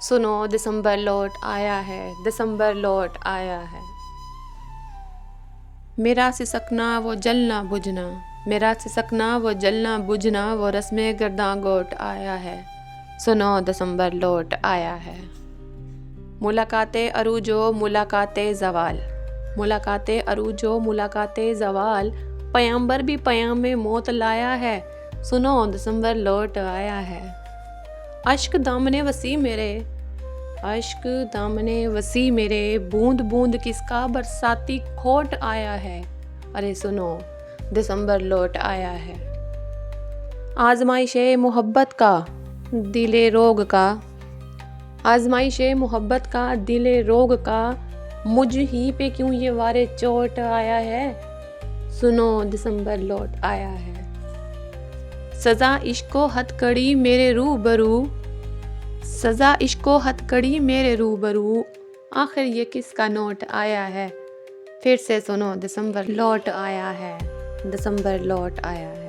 सुनो दिसंबर लौट आया है, दिसंबर लौट आया है। मेरा सिसकना वो जलना बुझना, मेरा सिसकना वो जलना बुझना, वो रस्मे गर्दां गोट आया है। सुनो दिसंबर लौट आया है। मुलाकाते अरूजो मुलाकाते जवाल, मुलाकाते अरूजो मुलाकाते जवाल, पयंबर भी पयाम में मौत लाया है। सुनो दिसंबर लौट आया है। अश्क दामने वसी मेरे, अश्क दामने वसी मेरे, बूंद बूंद किसका बरसाती खोट आया है। अरे सुनो दिसंबर लौट आया है। आजमाइशे मोहब्बत का दिले रोग का, आजमाइशे मोहब्बत का दिले रोग का, मुझ ही पे क्यों ये वारे चोट आया है। सुनो दिसंबर लौट आया है। सजा इश्को हथकड़ी मेरे रूबरू, सजा इश्को हथकड़ी मेरे रूबरू, आखिर ये किसका नोट आया है। फिर से सुनो दिसंबर लौट आया है, दिसंबर लौट आया है।